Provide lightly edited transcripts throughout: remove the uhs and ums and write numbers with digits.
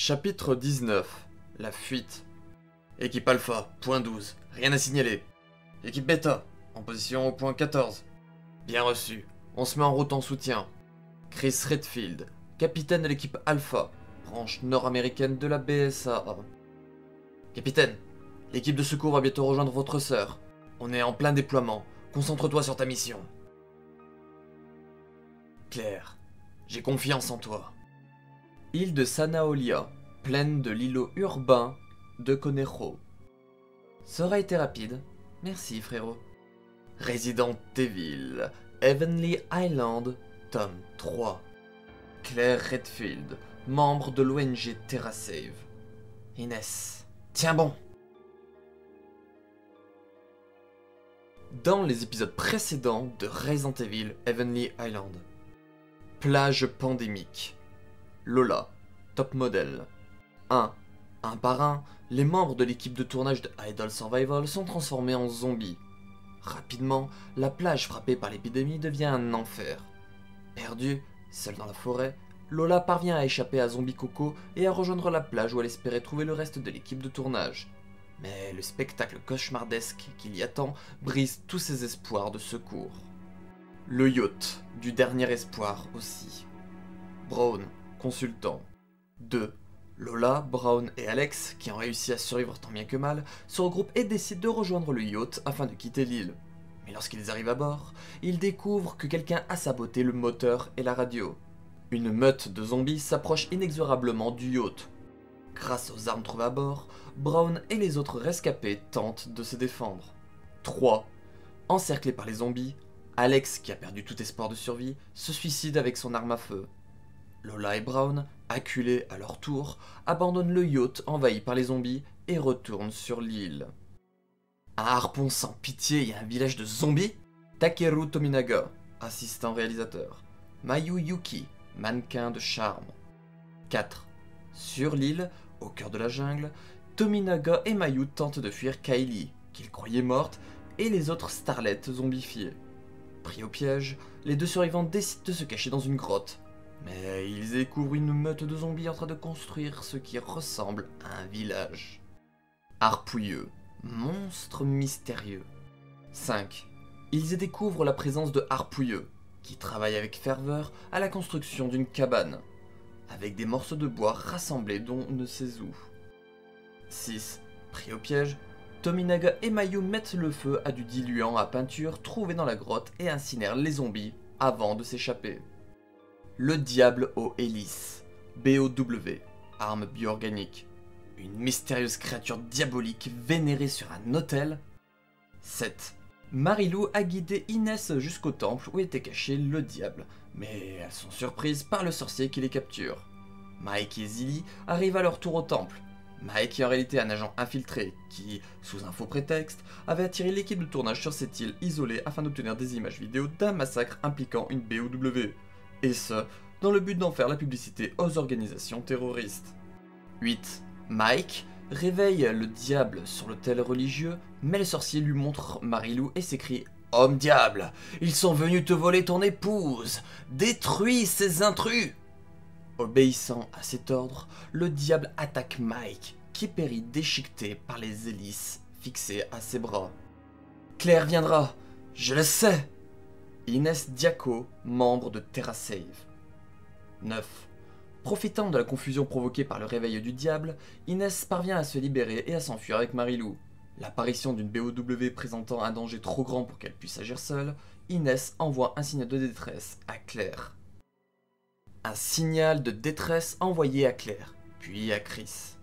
Chapitre 19. La fuite. Équipe Alpha, point 12, rien à signaler. Équipe Beta, en position au point 14. Bien reçu, on se met en route en soutien. Chris Redfield, capitaine de l'équipe Alpha, branche nord-américaine de la BSAA. Capitaine, l'équipe de secours va bientôt rejoindre votre sœur. On est en plein déploiement, concentre-toi sur ta mission. Claire, j'ai confiance en toi. Île de Sanaolia, plaine de l'îlot urbain de Conejo. Ça aura été rapide. Merci, frérot. Resident Evil, Heavenly Island, tome 3. Claire Redfield, membre de l'ONG TerraSave. Inès, tiens bon. Dans les épisodes précédents de Resident Evil, Heavenly Island. Plage pandémique. Lola, top model. 1. Un par un, les membres de l'équipe de tournage de Idle Survival sont transformés en zombies. Rapidement, la plage frappée par l'épidémie devient un enfer. Perdue, seule dans la forêt, Lola parvient à échapper à Zombie Coco et à rejoindre la plage où elle espérait trouver le reste de l'équipe de tournage. Mais le spectacle cauchemardesque qui l'y attend brise tous ses espoirs de secours. Le yacht du dernier espoir aussi. Brown, consultant. 2. Lola, Brown et Alex, qui ont réussi à survivre tant bien que mal, se regroupent et décident de rejoindre le yacht afin de quitter l'île. Mais lorsqu'ils arrivent à bord, ils découvrent que quelqu'un a saboté le moteur et la radio. Une meute de zombies s'approche inexorablement du yacht. Grâce aux armes trouvées à bord, Brown et les autres rescapés tentent de se défendre. 3. Encerclé par les zombies, Alex, qui a perdu tout espoir de survie, se suicide avec son arme à feu. Lola et Brown, acculés à leur tour, abandonnent le yacht envahi par les zombies et retournent sur l'île. Un harpon sans pitié et un village de zombies? Takeru Tominaga, assistant réalisateur. Mayu Yuki, mannequin de charme. 4. Sur l'île, au cœur de la jungle, Tominaga et Mayu tentent de fuir Kylie, qu'ils croyaient morte, et les autres starlets zombifiées. Pris au piège, les deux survivants décident de se cacher dans une grotte. Mais ils découvrent une meute de zombies en train de construire ce qui ressemble à un village. Harpouilleux, monstre mystérieux. 5. Ils y découvrent la présence de Harpouilleux, qui travaille avec ferveur à la construction d'une cabane, avec des morceaux de bois rassemblés d'on ne sait où. 6. Pris au piège, Tominaga et Mayu mettent le feu à du diluant à peinture trouvé dans la grotte et incinèrent les zombies avant de s'échapper. Le diable aux hélices, BOW, arme bioorganique, une mystérieuse créature diabolique vénérée sur un autel. 7. Marilou a guidé Inès jusqu'au temple où était caché le diable, mais elles sont surprises par le sorcier qui les capture. Mike et Zilly arrivent à leur tour au temple. Mike est en réalité un agent infiltré qui, sous un faux prétexte, avait attiré l'équipe de tournage sur cette île isolée afin d'obtenir des images vidéo d'un massacre impliquant une BOW. Et ce, dans le but d'en faire la publicité aux organisations terroristes. 8. Mike réveille le diable sur l'autel religieux, mais le sorcier lui montre Marilou et s'écrie « Homme diable, ils sont venus te voler ton épouse! Détruis ces intrus !» Obéissant à cet ordre, le diable attaque Mike, qui périt déchiqueté par les hélices fixées à ses bras. « Claire viendra, je le sais !» Inès Diaco, membre de TerraSave. 9. Profitant de la confusion provoquée par le réveil du diable, Inès parvient à se libérer et à s'enfuir avec Marilou. L'apparition d'une BOW présentant un danger trop grand pour qu'elle puisse agir seule, Inès envoie un signal de détresse à Claire. Un signal de détresse envoyé à Claire, puis à Chris.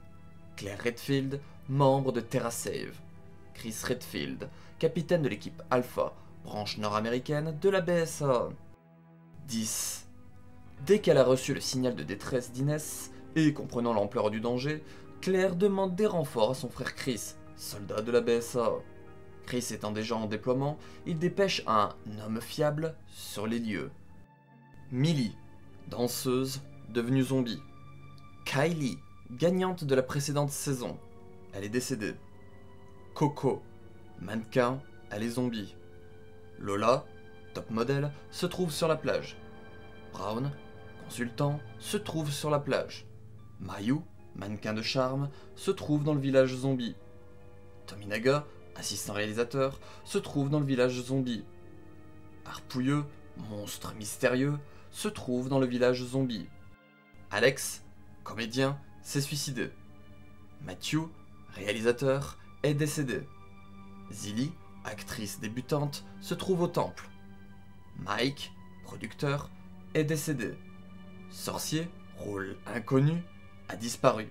Claire Redfield, membre de TerraSave. Chris Redfield, capitaine de l'équipe Alpha, branche nord-américaine de la BSAA. 10. Dès qu'elle a reçu le signal de détresse d'Inès, et comprenant l'ampleur du danger, Claire demande des renforts à son frère Chris, soldat de la BSAA. Chris étant déjà en déploiement, il dépêche un homme fiable sur les lieux. Millie, danseuse, devenue zombie. Kylie, gagnante de la précédente saison. Elle est décédée. Coco, mannequin, elle est zombie. Lola, top model, se trouve sur la plage. Brown, consultant, se trouve sur la plage. Mayu, mannequin de charme, se trouve dans le village zombie. Tominaga, assistant réalisateur, se trouve dans le village zombie. Harpouilleux, monstre mystérieux, se trouve dans le village zombie. Alex, comédien, s'est suicidé. Matthew, réalisateur, est décédé. Zilly, actrice débutante, se trouve au temple. Mike, producteur, est décédé. Sorcier, rôle inconnu, a disparu.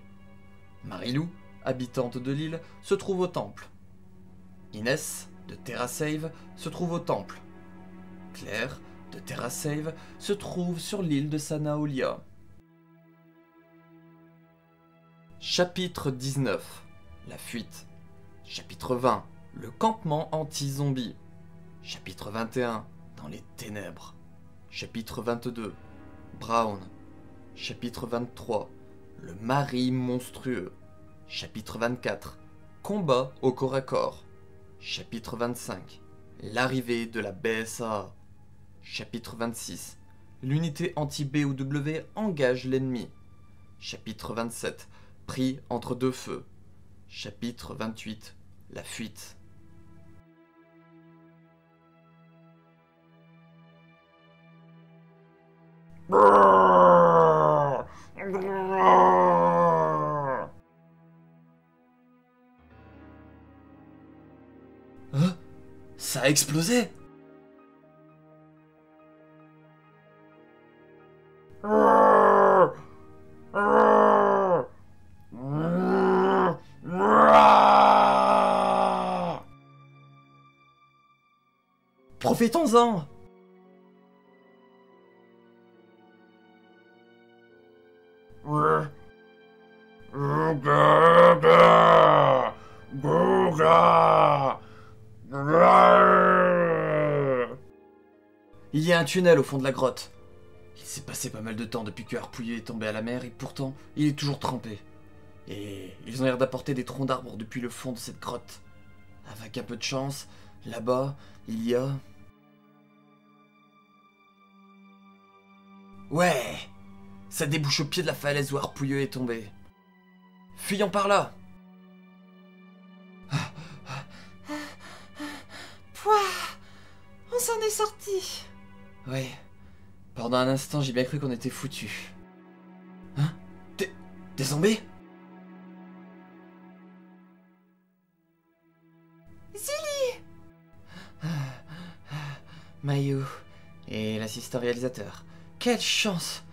Marilou, habitante de l'île, se trouve au temple. Inès, de TerraSave, se trouve au temple. Claire, de TerraSave, se trouve sur l'île de Sanaolia. Chapitre 19. La fuite. Chapitre 20. Le campement anti-zombie. Chapitre 21. Dans les ténèbres. Chapitre 22. Brown. Chapitre 23. Le mari monstrueux. Chapitre 24. Combat au corps à corps. Chapitre 25. L'arrivée de la BSA. Chapitre 26. L'unité anti-BOW engage l'ennemi. Chapitre 27. Pris entre deux feux. Chapitre 28. La fuite. Hein? Ça a explosé? Profitons-en! Il y a un tunnel au fond de la grotte. Il s'est passé pas mal de temps depuis que Harpouilleux est tombé à la mer et pourtant, il est toujours trempé. Et ils ont l'air d'apporter des troncs d'arbres depuis le fond de cette grotte. Avec un peu de chance, là-bas, il y a... Ouais! Ça débouche au pied de la falaise où Harpouilleux est tombé. Fuyons par là! Pouah! On s'en est sorti. Ouais. Pendant un instant, j'ai bien cru qu'on était foutus. Hein? Des zombies? Zilly! Mayu et l'assistant réalisateur. Quelle chance!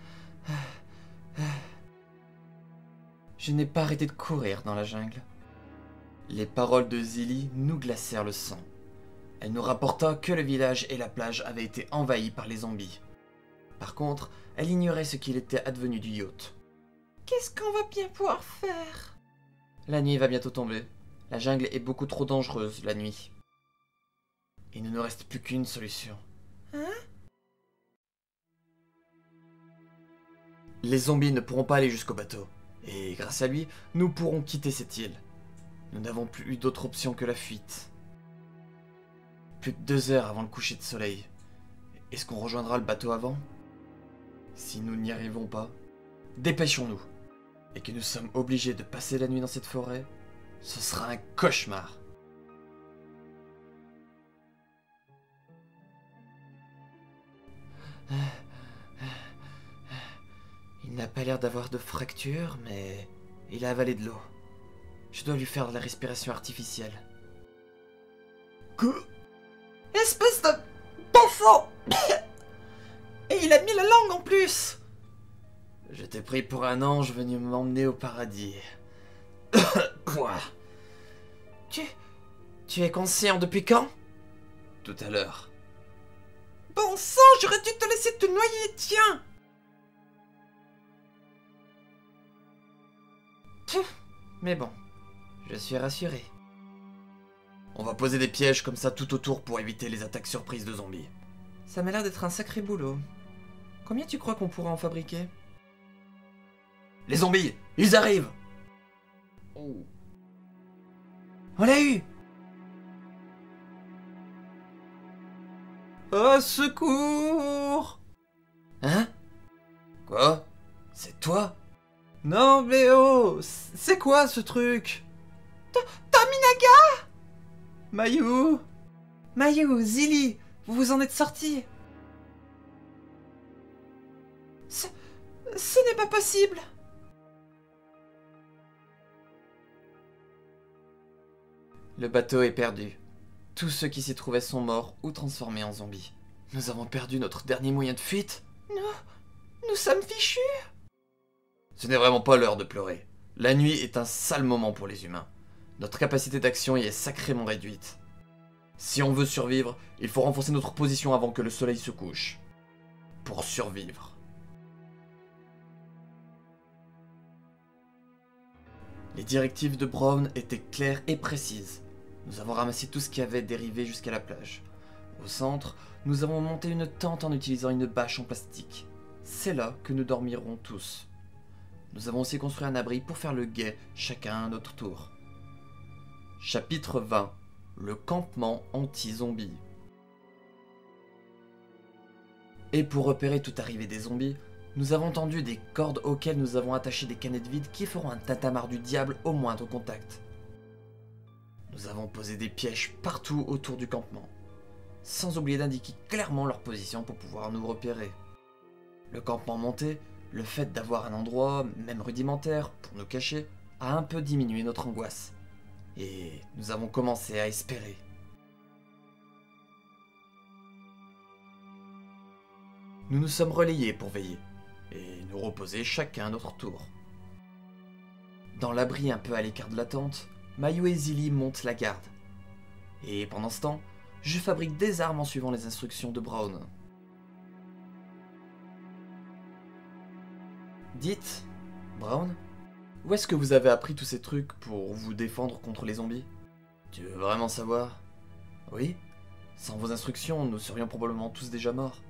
Je n'ai pas arrêté de courir dans la jungle. Les paroles de Zilly nous glacèrent le sang. Elle nous rapporta que le village et la plage avaient été envahis par les zombies. Par contre, elle ignorait ce qu'il était advenu du yacht. Qu'est-ce qu'on va bien pouvoir faire? La nuit va bientôt tomber. La jungle est beaucoup trop dangereuse la nuit. Il ne nous reste plus qu'une solution. Hein? Les zombies ne pourront pas aller jusqu'au bateau. Et grâce à lui, nous pourrons quitter cette île. Nous n'avons plus eu d'autre option que la fuite. Plus de 2 heures avant le coucher de soleil. Est-ce qu'on rejoindra le bateau avant? Si nous n'y arrivons pas, dépêchons-nous. Et que nous sommes obligés de passer la nuit dans cette forêt, ce sera un cauchemar. Il n'a pas l'air d'avoir de fracture, mais il a avalé de l'eau. Je dois lui faire de la respiration artificielle. Que? Espèce de... d'enfant! Et il a mis la langue en plus! Je t'ai pris pour un ange venu m'emmener au paradis. Quoi? Tu es conscient depuis quand? Tout à l'heure. Bon sang, j'aurais dû te laisser te noyer, tiens! Mais bon, je suis rassuré. On va poser des pièges comme ça tout autour pour éviter les attaques surprises de zombies. Ça m'a l'air d'être un sacré boulot. Combien tu crois qu'on pourra en fabriquer? Les zombies, ils arrivent! Oh. On l'a eu! Au secours! Hein? Quoi? C'est toi? Non mais oh, c'est quoi ce truc? Tominaga! Mayu! Mayu, Zilly, vous vous en êtes sortis? Ce n'est pas possible! Le bateau est perdu. Tous ceux qui s'y trouvaient sont morts ou transformés en zombies. Nous avons perdu notre dernier moyen de fuite? Nous sommes fichus! Ce n'est vraiment pas l'heure de pleurer. La nuit est un sale moment pour les humains. Notre capacité d'action y est sacrément réduite. Si on veut survivre, il faut renforcer notre position avant que le soleil se couche. Pour survivre. Les directives de Brown étaient claires et précises. Nous avons ramassé tout ce qui avait dérivé jusqu'à la plage. Au centre, nous avons monté une tente en utilisant une bâche en plastique. C'est là que nous dormirons tous. Nous avons aussi construit un abri pour faire le guet, chacun à notre tour. Chapitre 20. Le campement anti-zombie. Et pour repérer toute arrivée des zombies, nous avons tendu des cordes auxquelles nous avons attaché des canettes vides qui feront un tintamarre du diable au moindre contact. Nous avons posé des pièges partout autour du campement, sans oublier d'indiquer clairement leur position pour pouvoir nous repérer. Le campement monté, le fait d'avoir un endroit, même rudimentaire, pour nous cacher, a un peu diminué notre angoisse. Et nous avons commencé à espérer. Nous nous sommes relayés pour veiller, et nous reposer chacun à notre tour. Dans l'abri un peu à l'écart de la tente, Mayu et Zilly montent la garde. Et pendant ce temps, je fabrique des armes en suivant les instructions de Brown. Dites, Brown, où est-ce que vous avez appris tous ces trucs pour vous défendre contre les zombies? Tu veux vraiment savoir? Oui? Sans vos instructions, nous serions probablement tous déjà morts.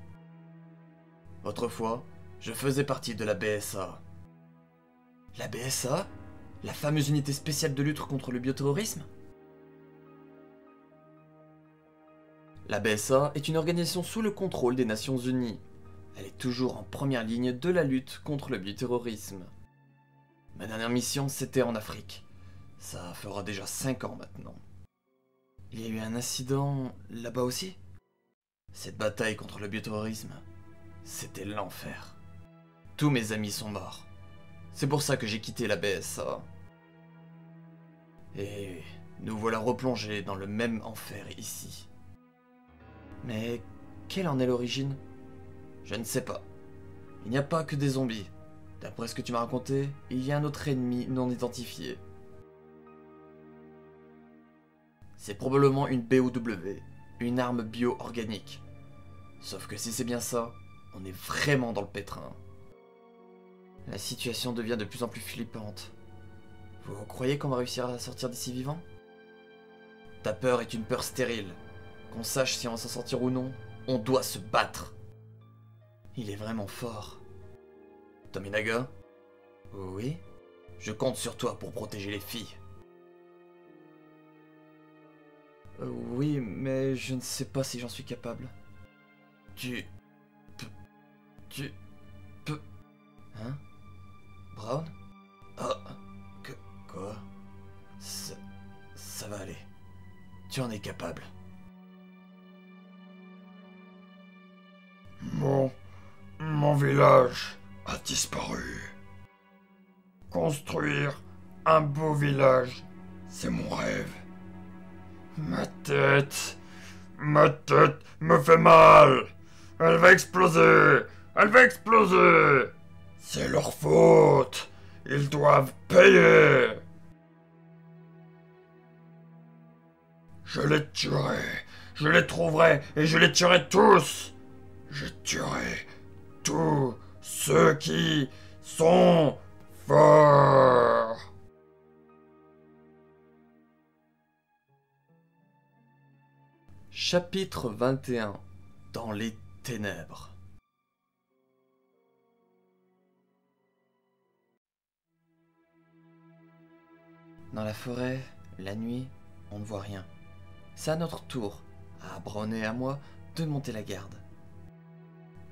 Autrefois, je faisais partie de la BSA. La BSA? La fameuse unité spéciale de lutte contre le bioterrorisme? La BSA est une organisation sous le contrôle des Nations Unies. Elle est toujours en première ligne de la lutte contre le bioterrorisme. Ma dernière mission, c'était en Afrique. Ça fera déjà 5 ans maintenant. Il y a eu un incident là-bas aussi? Cette bataille contre le bioterrorisme, c'était l'enfer. Tous mes amis sont morts. C'est pour ça que j'ai quitté la BSA. Et nous voilà replongés dans le même enfer ici. Mais quelle en est l'origine? Je ne sais pas. Il n'y a pas que des zombies. D'après ce que tu m'as raconté, il y a un autre ennemi non identifié. C'est probablement une BOW, une arme bio-organique. Sauf que si c'est bien ça, on est vraiment dans le pétrin. La situation devient de plus en plus flippante. Vous croyez qu'on va réussir à sortir d'ici vivant? Ta peur est une peur stérile. Qu'on sache si on va s'en sortir ou non, on doit se battre. Il est vraiment fort. Tominaga? Oui? Je compte sur toi pour protéger les filles. Oui, mais je ne sais pas si j'en suis capable. Tu peux... Hein? Brown? Ah, quoi? Ça va aller. Tu en es capable. Mon village a disparu. Construire un beau village, c'est mon rêve. Ma tête me fait mal. Elle va exploser. C'est leur faute. Ils doivent payer. Je les tuerai. Je les trouverai et je les tuerai tous. Je tuerai tous ceux qui sont forts. Chapitre 21. Dans les ténèbres. Dans la forêt, la nuit, on ne voit rien. C'est à notre tour, à Brown et à moi, de monter la garde.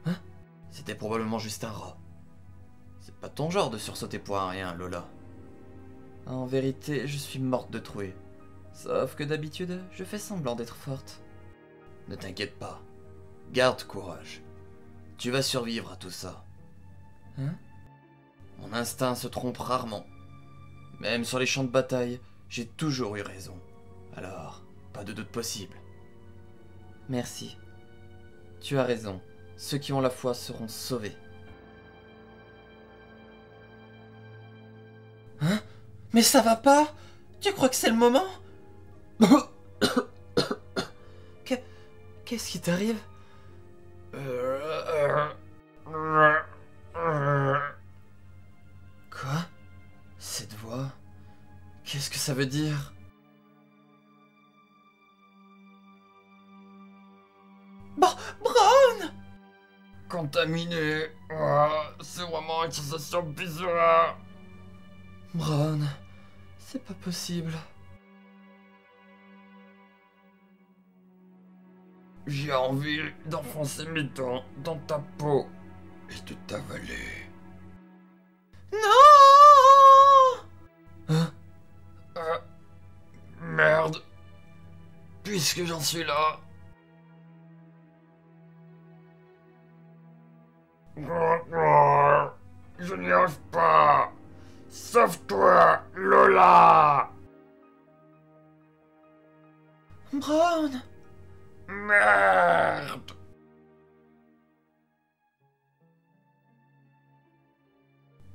Hein? C'était probablement juste un rat. C'est pas ton genre de sursauter pour un rien, Lola. En vérité, je suis morte de trouille. Sauf que d'habitude, je fais semblant d'être forte. Ne t'inquiète pas. Garde courage. Tu vas survivre à tout ça. Hein? Mon instinct se trompe rarement. Même sur les champs de bataille, j'ai toujours eu raison. Alors, pas de doute possible. Merci. Tu as raison. Ceux qui ont la foi seront sauvés. Hein? Mais ça va pas? Tu crois que c'est le moment? Qu'est-ce qui t'arrive? Quoi? Cette voix? Qu'est-ce que ça veut dire? Brown! Contaminé. C'est vraiment une sensation bizarre. Brown, c'est pas possible. J'ai envie d'enfoncer mes dents dans ta peau et de t'avaler. Non! Hein? Merde. Puisque j'en suis là. Je n'y arrive pas. Sauve-toi, Lola. Brown! Merde.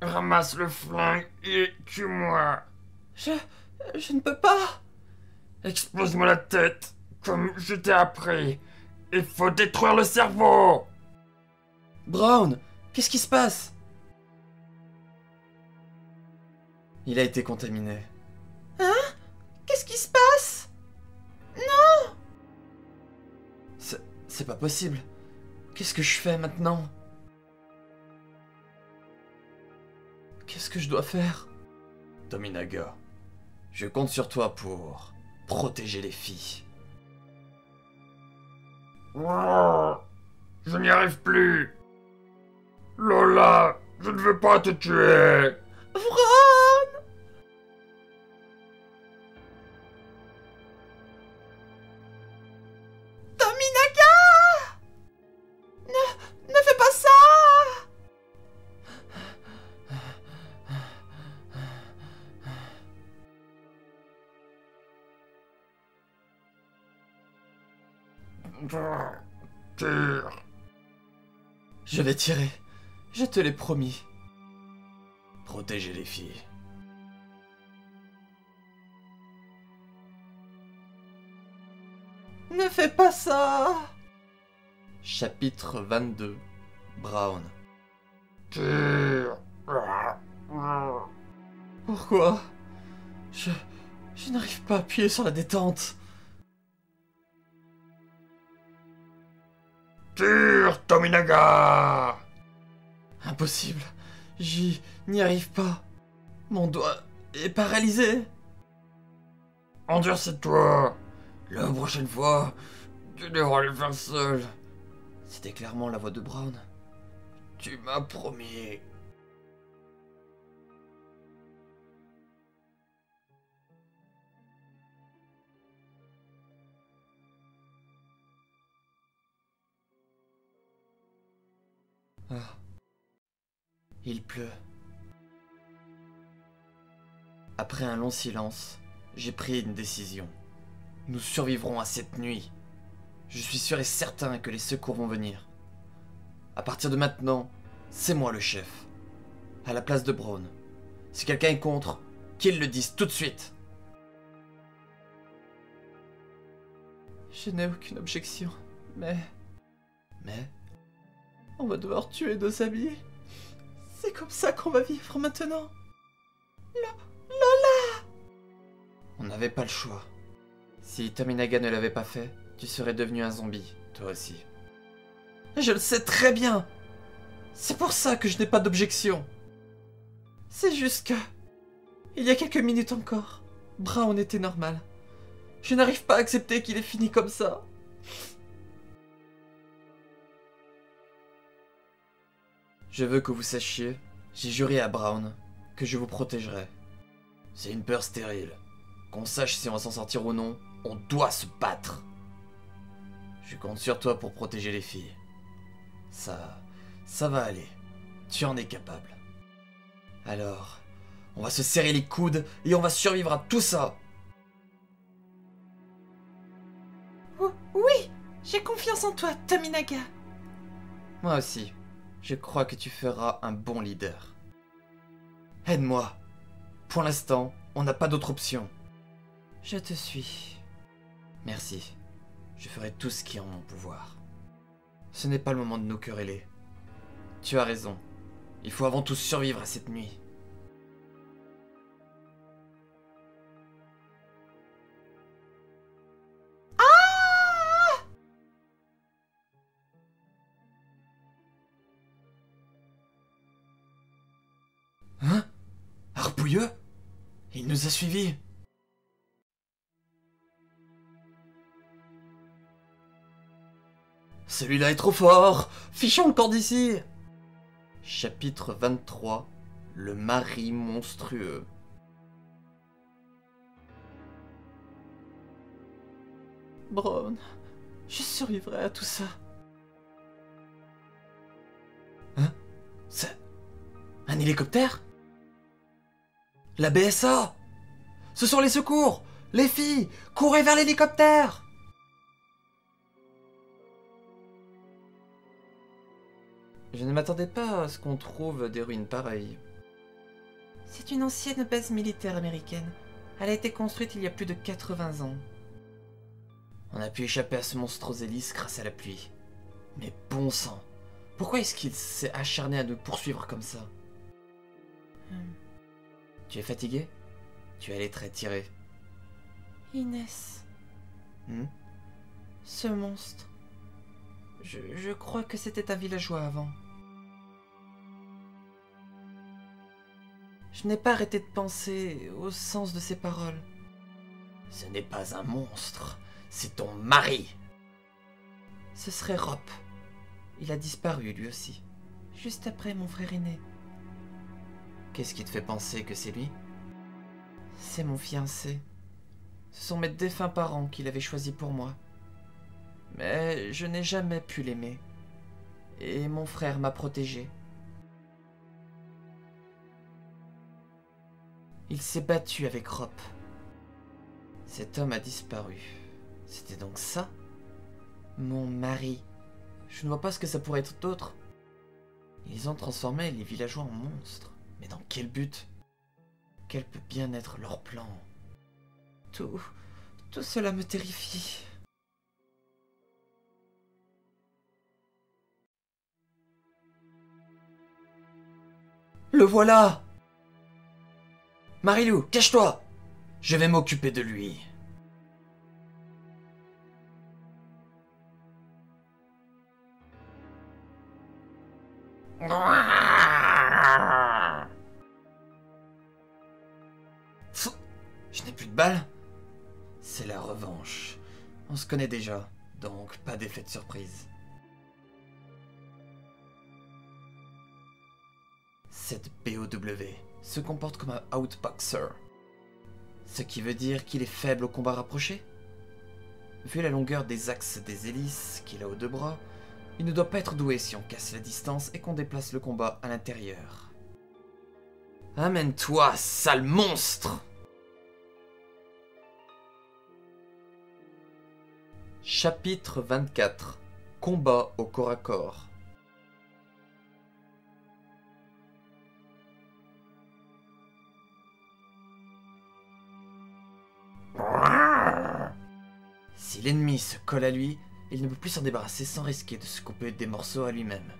Ramasse le flingue et tue-moi. Je ne peux pas! Explose-moi la tête, comme je t'ai appris. Il faut détruire le cerveau. Brown, qu'est-ce qui se passe? Il a été contaminé. Hein? Qu'est-ce qui se passe? C'est pas possible. Qu'est-ce que je fais maintenant? Qu'est-ce que je dois faire? Tominaga, je compte sur toi pour protéger les filles. Je n'y arrive plus. Lola, je ne veux pas te tuer. Brown! Tominaga! Ne fais pas ça! Tire. Je vais tirer. Je te l'ai promis. Protéger les filles. Ne fais pas ça! Chapitre 22. Brown. Tire. Pourquoi? Je n'arrive pas à appuyer sur la détente. Tire, Tominaga. Impossible. N'y arrive pas. Mon doigt est paralysé. Endurcis-toi. La prochaine fois, tu devras le faire seul. C'était clairement la voix de Brown. Tu m'as promis. Ah. Il pleut. Après un long silence, j'ai pris une décision. Nous survivrons à cette nuit. Je suis sûr et certain que les secours vont venir. À partir de maintenant, c'est moi le chef. À la place de Brown. Si quelqu'un est contre, qu'il le dise tout de suite. Je n'ai aucune objection, mais... Mais... On va devoir tuer nos amis. C'est comme ça qu'on va vivre maintenant. Lola! On n'avait pas le choix. Si Tominaga ne l'avait pas fait, tu serais devenu un zombie, toi aussi. Je le sais très bien. C'est pour ça que je n'ai pas d'objection. C'est juste que... Il y a quelques minutes encore, Brown était normal. Je n'arrive pas à accepter qu'il ait fini comme ça. Je veux que vous sachiez, J'ai juré à Brown que je vous protégerais. C'est une peur stérile. Qu'on sache si on va s'en sortir ou non, on doit se battre. Je compte sur toi pour protéger les filles. Ça va aller. Tu en es capable. Alors, on va se serrer les coudes et on va survivre à tout ça. Oh, oui, j'ai confiance en toi, Tominaga. Moi aussi, je crois que tu feras un bon leader. Aide-moi. Pour l'instant, on n'a pas d'autre option. Je te suis. Merci. Je ferai tout ce qui est en mon pouvoir. Ce n'est pas le moment de nous quereller. Tu as raison. Il faut avant tout survivre à cette nuit. Hein? Harpouilleux? Il nous a suivis. Celui-là est trop fort. Fichons le camp d'ici. Chapitre 23. Le mari monstrueux. Brown, je survivrai à tout ça. Hein? C'est... un hélicoptère? La BSA? Ce sont les secours! Les filles! Courez vers l'hélicoptère! Je ne m'attendais pas à ce qu'on trouve des ruines pareilles. C'est une ancienne base militaire américaine. Elle a été construite il y a plus de 80 ans. On a pu échapper à ce monstre aux hélices grâce à la pluie. Mais bon sang! Pourquoi est-ce qu'il s'est acharné à nous poursuivre comme ça? Tu es fatigué? Tu as les traits tirés. Inès, ce monstre... Je crois que c'était un villageois avant. Je n'ai pas arrêté de penser au sens de ses paroles. Ce n'est pas un monstre, c'est ton mari. Ce serait Rop. Il a disparu lui aussi, juste après mon frère aîné. Qu'est-ce qui te fait penser que c'est lui? C'est mon fiancé. Ce sont mes défunts parents qui l'avaient choisi pour moi. Mais je n'ai jamais pu l'aimer. Et mon frère m'a protégé. Il s'est battu avec Rop. Cet homme a disparu. C'était donc ça? Mon mari. Je ne vois pas ce que ça pourrait être d'autre. Ils ont transformé les villageois en monstres. Mais dans quel but? Quel peut bien être leur plan? Tout cela me terrifie. Le voilà! Marilou, cache-toi! Je vais m'occuper de lui. Pfff, je n'ai plus de balles. C'est la revanche. On se connaît déjà, donc pas d'effet de surprise. Cette BOW se comporte comme un outboxer. Ce qui veut dire qu'il est faible au combat rapproché. Vu la longueur des axes des hélices qu'il a aux deux bras, il ne doit pas être doué si on casse la distance et qu'on déplace le combat à l'intérieur. Amène-toi, sale monstre! Chapitre 24. Combat au corps à corps. Si l'ennemi se colle à lui, il ne peut plus s'en débarrasser sans risquer de se couper des morceaux à lui-même.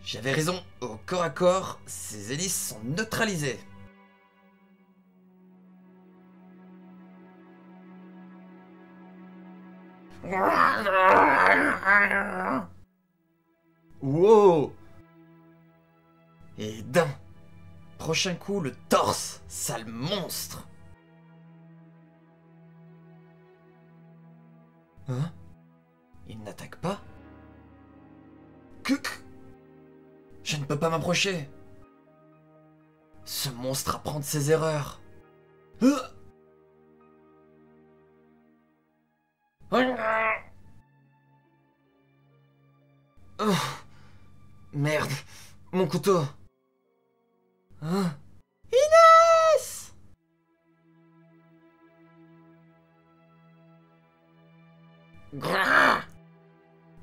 J'avais raison, au corps à corps, ces hélices sont neutralisées. Wow! Et d'un prochain coup, le torse, sale monstre! Hein? Il n'attaque pas? Je ne peux pas m'approcher. Ce monstre apprend de ses erreurs. Oh, merde, mon couteau. Hein? Inès!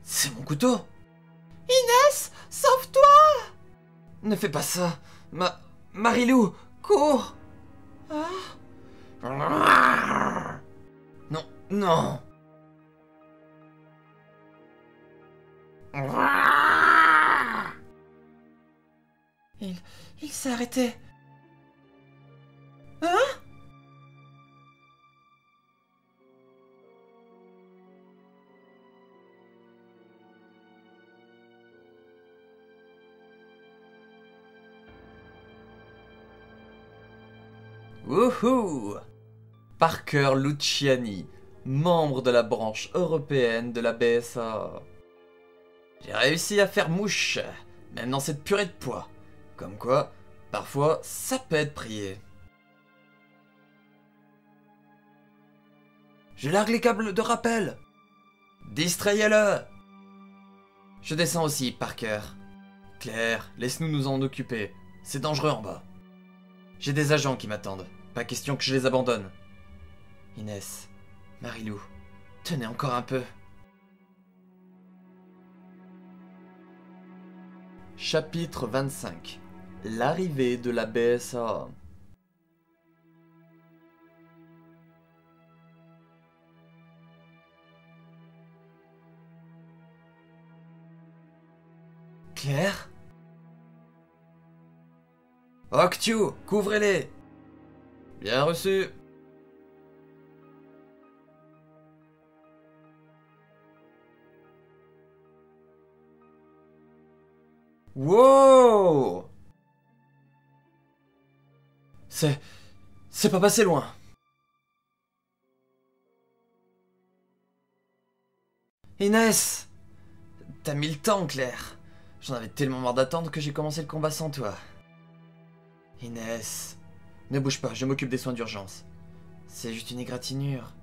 C'est mon couteau. Inès, sauve-toi! Ne fais pas ça. Marilou, cours! Non, non! Il s'est arrêté. Hein? Wouhou! Parker Luciani, membre de la branche européenne de la BSA. J'ai réussi à faire mouche, même dans cette purée de pois. Comme quoi, parfois, ça peut être prié. Je largue les câbles de rappel. Distrayez-le. Je descends aussi, Parker. Claire, laisse-nous nous en occuper. C'est dangereux en bas. J'ai des agents qui m'attendent. Pas question que je les abandonne. Inès, Marilou, tenez encore un peu. Chapitre 25. L'arrivée de la BSA. Claire? Octu, couvrez-les. Bien reçu. Wow! C'est pas passé loin. Inès! T'as mis le temps, Claire. J'en avais tellement marre d'attendre que j'ai commencé le combat sans toi. Inès... Ne bouge pas, je m'occupe des soins d'urgence. C'est juste une égratignure.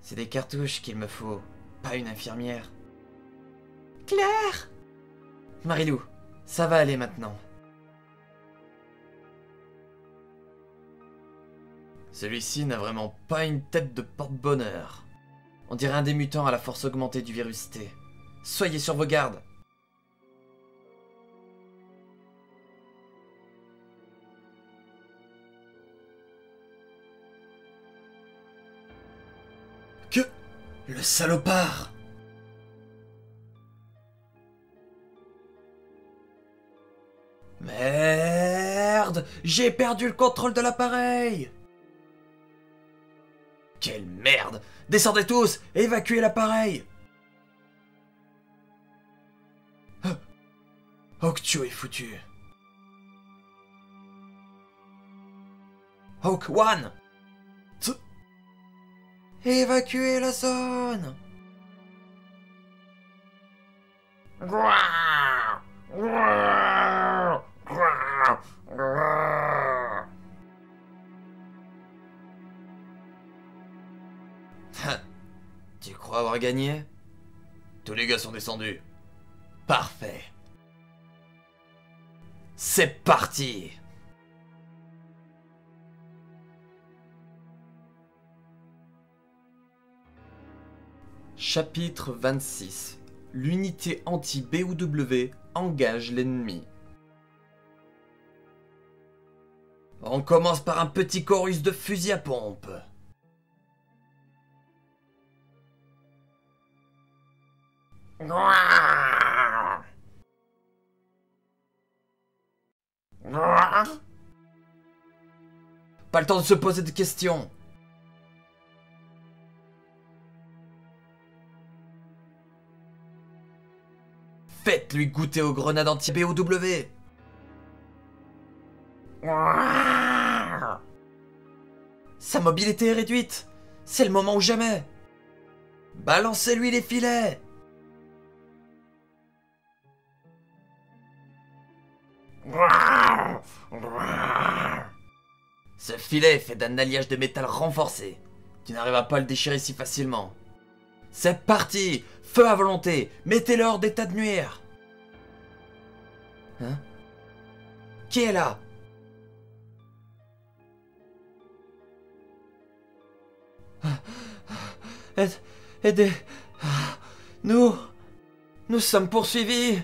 C'est des cartouches qu'il me faut, pas une infirmière. Claire! Marilou, ça va aller maintenant. Celui-ci n'a vraiment pas une tête de porte-bonheur. On dirait un des mutants à la force augmentée du virus T. Soyez sur vos gardes. Que... Le salopard! Merde! J'ai perdu le contrôle de l'appareil! Quelle merde! Descendez tous et évacuez l'appareil! Octu est foutu. Hawk One! Évacuez la zone! Tu crois avoir gagné? Tous les gars sont descendus. Parfait. C'est parti! Chapitre 26. L'unité anti-BOW engage l'ennemi. On commence par un petit chorus de fusil à pompe. Pas le temps de se poser de questions. Faites-lui goûter aux grenades anti-BOW. Sa mobilité est réduite. C'est le moment ou jamais. Balancez-lui les filets. Ce filet est fait d'un alliage de métal renforcé. Tu n'arriveras pas à le déchirer si facilement. C'est parti! Feu à volonté! Mettez-le hors d'état de nuire! Hein? Qui est là? Aidez! Nous sommes poursuivis!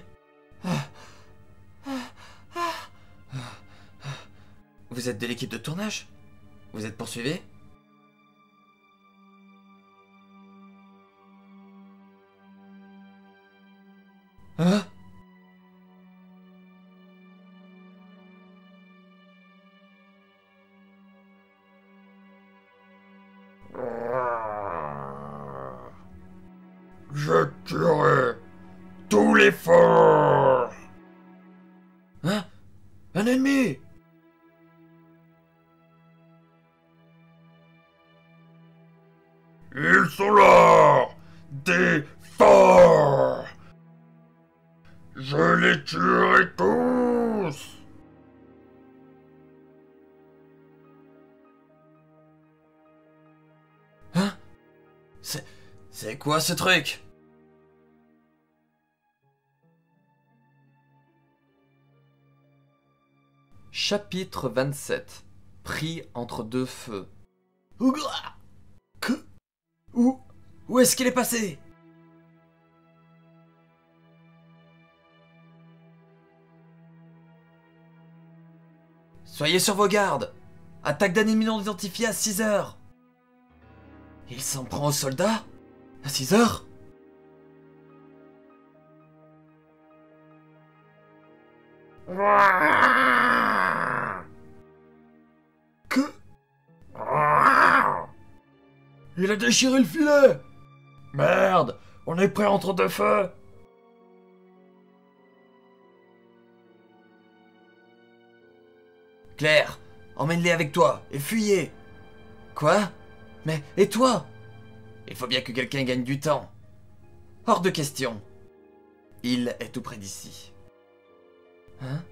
Vous êtes de l'équipe de tournage? Vous êtes poursuivis? Hein? Je tuerai tous les forts. Hein? Un ennemi! Ils sont là, des forts. Je les tuerai tous. Hein? C'est quoi ce truc? Chapitre 27. Pris entre deux feux. Ougra! Que? Où est-ce qu'il est passé? Soyez sur vos gardes! Attaque d'ennemis non identifiés à 6 heures! Il s'en prend aux soldats? À 6 heures? Que? Il a déchiré le filet. Merde, on est pris entre deux feux. Claire, emmène-les avec toi et fuyez! Quoi? Mais, et toi? Il faut bien que quelqu'un gagne du temps. Hors de question. Il est tout près d'ici. Hein?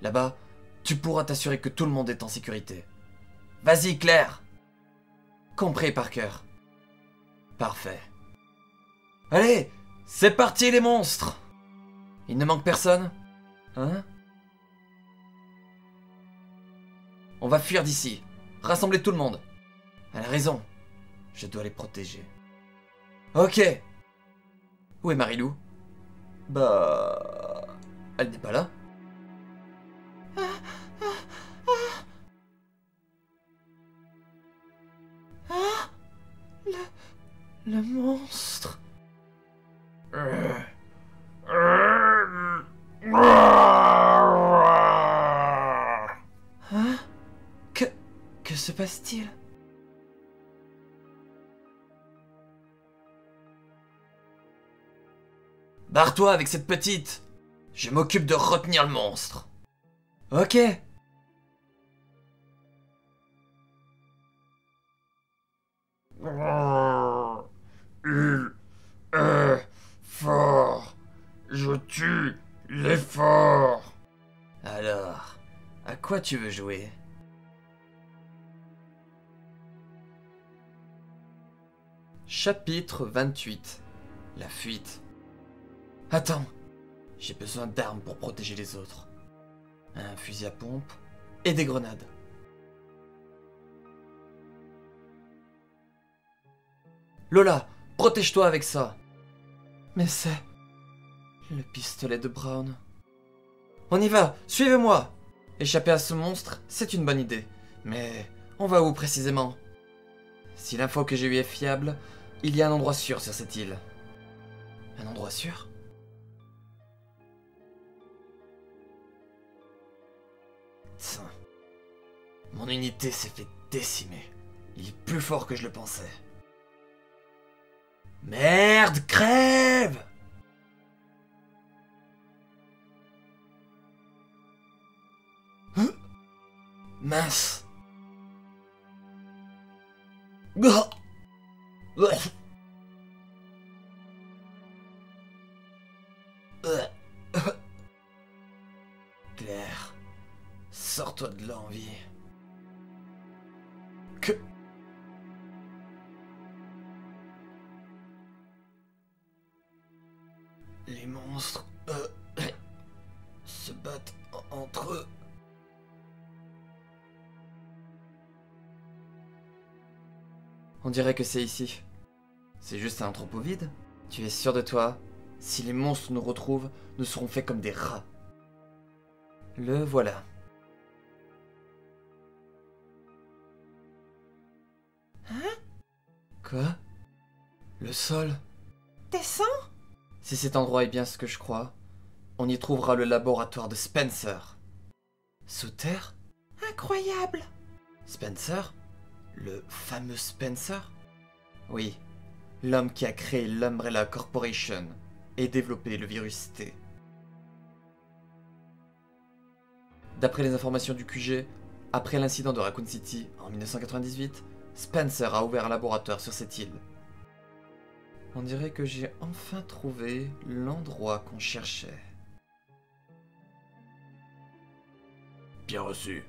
Là-bas, tu pourras t'assurer que tout le monde est en sécurité. Vas-y, Claire! Compris, Parker. Parfait. Allez, c'est parti les monstres! Il ne manque personne? Hein? On va fuir d'ici. Rassemblez tout le monde. Elle a raison. Je dois les protéger. Ok. Où est Marilou? Bah... Elle n'est pas là. Le monstre. Hein? Que se passe-t-il? Barre-toi avec cette petite. Je m'occupe de retenir le monstre. Ok. Il est fort. Je tue les forts. Alors, à quoi tu veux jouer? Chapitre 28. La fuite. Attends, j'ai besoin d'armes pour protéger les autres. Un fusil à pompe et des grenades. Lola, protège-toi avec ça. Mais c'est... le pistolet de Brown. On y va, suivez-moi. Échapper à ce monstre, c'est une bonne idée. Mais on va où précisément? Si l'info que j'ai eue est fiable, il y a un endroit sûr sur cette île. Un endroit sûr? Tiens. Mon unité s'est fait décimer. Il est plus fort que je le pensais. Merde, crève! Hein? Mince. Gah! Claire, sors-toi de là en vie. Que... Les monstres se battent entre eux. On dirait que c'est ici. C'est juste un entrepôt vide. Tu es sûr de toi? Si les monstres nous retrouvent, nous serons faits comme des rats. Le voilà. Hein? Quoi? Le sol? Descends? Si cet endroit est bien ce que je crois, on y trouvera le laboratoire de Spencer. Sous terre? Incroyable! Spencer? Le fameux Spencer? Oui, l'homme qui a créé l'Umbrella Corporation et développé le virus T. D'après les informations du QG, après l'incident de Raccoon City en 1998, Spencer a ouvert un laboratoire sur cette île. On dirait que j'ai enfin trouvé l'endroit qu'on cherchait. Bien reçu.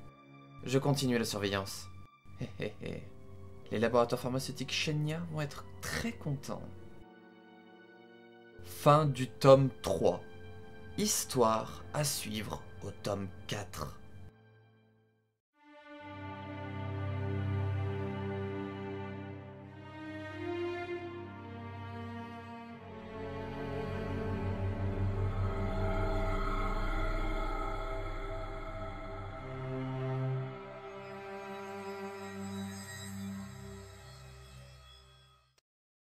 Je continue la surveillance. Hé hé hé. Les laboratoires pharmaceutiques Shenya vont être très contents. Fin du tome 3. Histoire à suivre au tome 4.